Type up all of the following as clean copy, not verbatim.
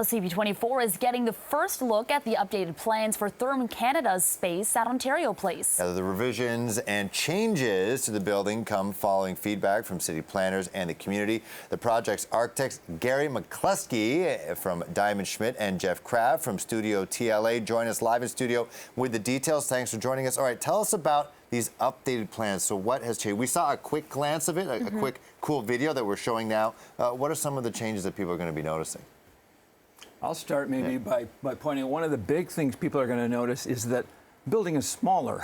Well, CP24 is getting the first look at the updated plans for Therm Canada's space at Ontario Place. The revisions and changes to the building come following feedback from city planners and the community. The project's architects, Gary McCluskey from Diamond Schmidt and Jeff Crabb from Studio TLA, join us live in studio with the details. Thanks for joining us. All right, tell us about these updated plans. So what has changed? We saw a quick glance of it, a quick, cool video that we're showing now. What are some of the changes that people are going to be noticing? I'll start maybe by pointing out one of the big things people are going to notice is that building is smaller.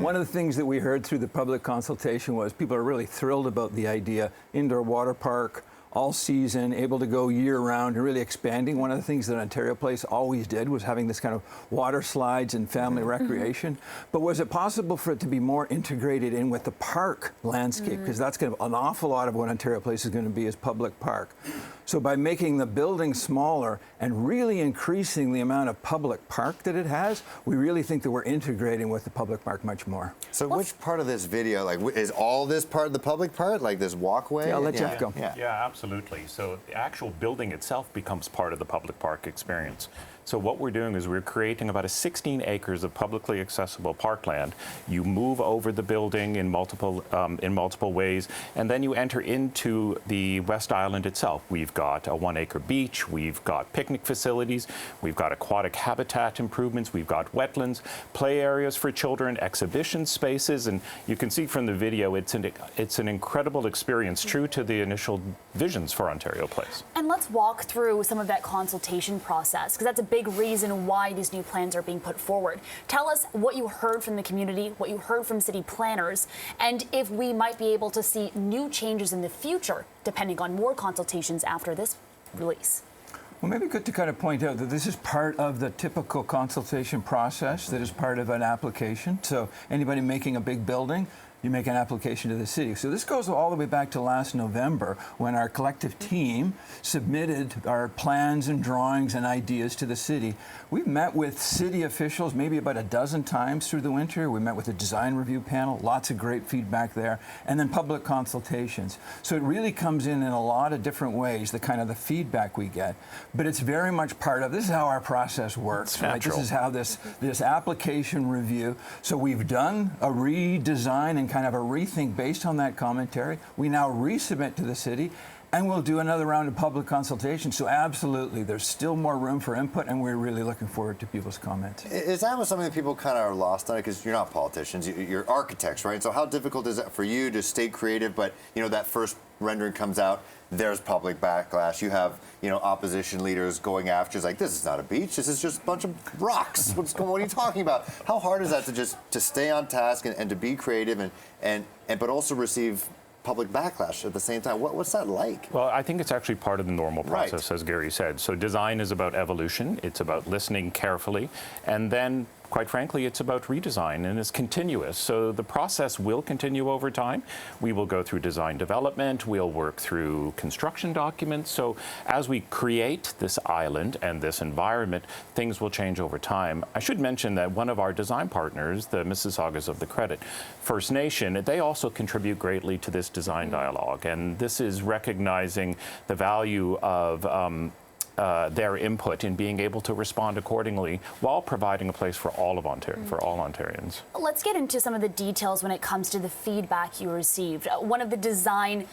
One of the things that we heard through the public consultation was people are really thrilled about the idea. Indoor water park, all season, able to go year round and really expanding. One of the things that Ontario Place always did was having this kind of water slides and family recreation. But was it possible for it to be more integrated in with the park landscape? Because that's kind of an awful lot of what Ontario Place is going to be is public park. So by making the building smaller and really increasing the amount of public park that it has, we really think that we're integrating with the public park much more. So which part of this video, like, is all this part of the public part, like this walkway? Yeah, I'll let Jeff go. Yeah, absolutely. So the actual building itself becomes part of the public park experience. So what we're doing is we're creating about 16 acres of publicly accessible parkland. You move over the building in multiple ways, and then you enter into the West Island itself. We've got a 1-acre beach, we've got picnic facilities, we've got aquatic habitat improvements, we've got wetlands, play areas for children, exhibition spaces, and you can see from the video it's an incredible experience, true to the initial visions for Ontario Place. And let's walk through some of that consultation process, because that's a big reason why these new plans are being put forward. Tell us what you heard from the community, what you heard from city planners, and if we might be able to see new changes in the future, depending on more consultations after this release. Well, maybe good to kind of point out that this is part of the typical consultation process that is part of an application. So anybody making a big building, you make an application to the city. So this goes all the way back to last November when our collective team submitted our plans and drawings and ideas to the city. We've met with city officials maybe about a dozen times through the winter. We met with a design review panel, lots of great feedback there, and then public consultations. So it really comes in a lot of different ways, the kind of the feedback we get. But it's very much part of, this is how our process works, right? This is how this application review. So we've done a redesign and kind of a rethink based on that commentary. We now resubmit to the city, and we'll do another round of public consultation. So absolutely, there's still more room for input, and we're really looking forward to people's comments. Is that something that people kind of are lost on? Because you're not politicians, you're architects, right? So how difficult is it for you to stay creative, but that first rendering comes out, there's public backlash. You have, opposition leaders going after, it's like, this is not a beach, this is just a bunch of rocks. What are you talking about? How hard is that to stay on task and to be creative but also receive public backlash at the same time? What's that like? Well, I think it's actually part of the normal process, as Gary said. So design is about evolution, it's about listening carefully, and then quite frankly, it's about redesign, and it's continuous. So the process will continue over time. We will go through design development, we'll work through construction documents. So as we create this island and this environment, things will change over time. I should mention that one of our design partners, the Mississaugas of the Credit First Nation, they also contribute greatly to this design dialogue. And this is recognizing the value of their input in being able to respond accordingly while providing a place for all of Ontario, for all Ontarians. Let's get into some of the details when it comes to the feedback you received. One of the design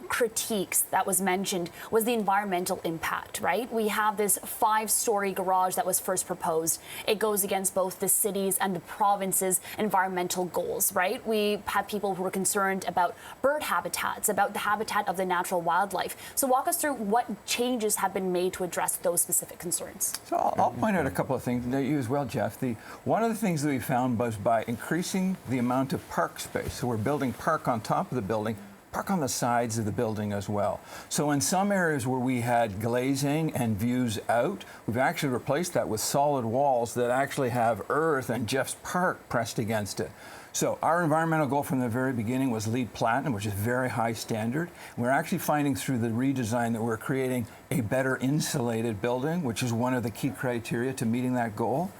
critiques that was mentioned was the environmental impact, right? We have this 5-story garage that was first proposed. It goes against both the city's and the province's environmental goals, right? We had people who were concerned about bird habitats, about the habitat of the natural wildlife. So walk us through what changes have been made to address those specific concerns. So I'll point out a couple of things that you as well, Jeff. One of the things that we found was by increasing the amount of park space, so we're building park on top of the building, park on the sides of the building as well. So in some areas where we had glazing and views out, we've actually replaced that with solid walls that actually have earth and Jeff's Park pressed against it. So our environmental goal from the very beginning was LEED Platinum, which is very high standard. We're actually finding through the redesign that we're creating a better insulated building, which is one of the key criteria to meeting that goal.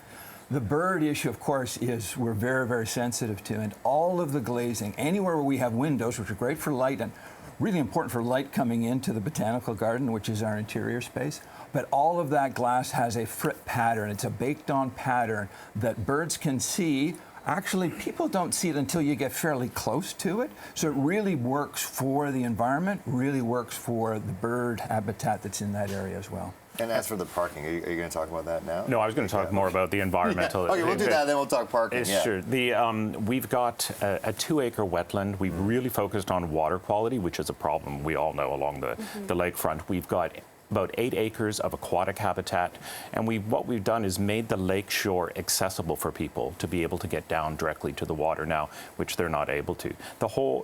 The bird issue, of course, is we're very, very sensitive to, and all of the glazing, anywhere where we have windows, which are great for light and really important for light coming into the botanical garden, which is our interior space. But all of that glass has a frit pattern. It's a baked-on pattern that birds can see. Actually, people don't see it until you get fairly close to it. So it really works for the environment, really works for the bird habitat that's in that area as well. And as for the parking, are you going to talk about that now? No, I was going to talk more about the environmental. Yeah. Okay, we'll do that, then we'll talk parking. Sure. We've got a 2-acre wetland. We've really focused on water quality, which is a problem we all know along the lakefront. We've got about 8 acres of aquatic habitat, and what we've done is made the lake shore accessible for people to be able to get down directly to the water now, which they're not able to.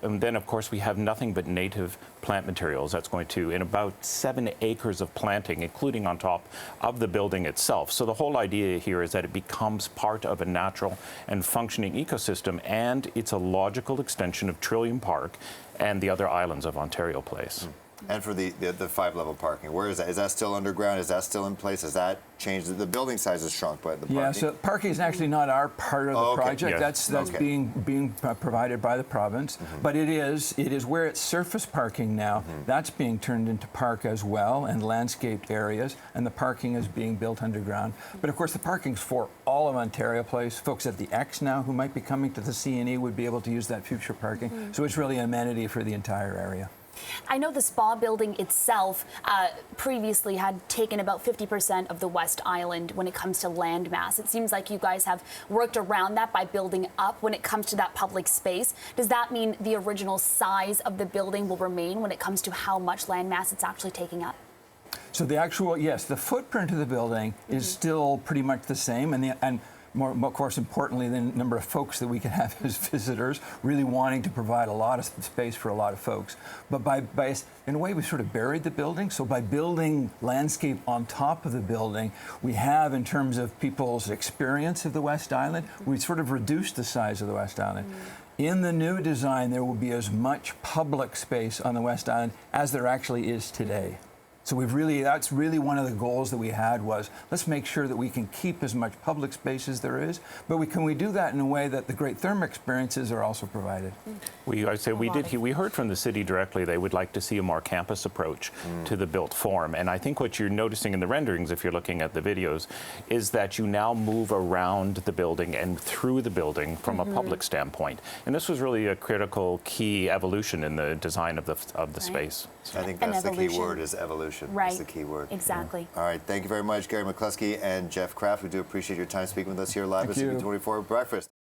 And then of course we have nothing but native plant materials. That's going to, in about 7 acres of planting, including on top of the building itself. So the whole idea here is that it becomes part of a natural and functioning ecosystem, and it's a logical extension of Trillium Park and the other islands of Ontario Place. And for the 5-level parking, where is that? Is that still underground? Is that still in place? Has that changed? The building size has shrunk, but the parking? Yeah, so parking is actually not our part of the project. Yes. That's being provided by the province. But it is where it's surface parking now. That's being turned into park as well, and landscaped areas, and the parking is being built underground. But of course, the parking's for all of Ontario Place. Folks at the X now who might be coming to the C&E would be able to use that future parking. So it's really an amenity for the entire area. I know the spa building itself previously had taken about 50% of the West Island when it comes to land mass. It seems like you guys have worked around that by building up when it comes to that public space. Does that mean the original size of the building will remain when it comes to how much land mass it's actually taking up? So the actual, yes, the footprint of the building is still pretty much the same, and more, of course, importantly, the number of folks that we can have as visitors, really wanting to provide a lot of space for a lot of folks. But in a way, we sort of buried the building. So by building landscape on top of the building, we have, in terms of people's experience of the West Island, we sort of reduced the size of the West Island. In the new design, there will be as much public space on the West Island as there actually is today. So that's really one of the goals that we had was, let's make sure that we can keep as much public space as there is, but can we do that in a way that the great thermal experiences are also provided? We heard from the city directly they would like to see a more campus approach to the built form. And I think what you're noticing in the renderings, if you're looking at the videos, is that you now move around the building and through the building from a public standpoint. And this was really a critical key evolution in the design of the space. I think that's the key word, is evolution. Right. That's the key word. Exactly. All right. Thank you very much, Gary McCluskey and Jeff Kraft. We do appreciate your time speaking with us here live at CP24 Breakfast.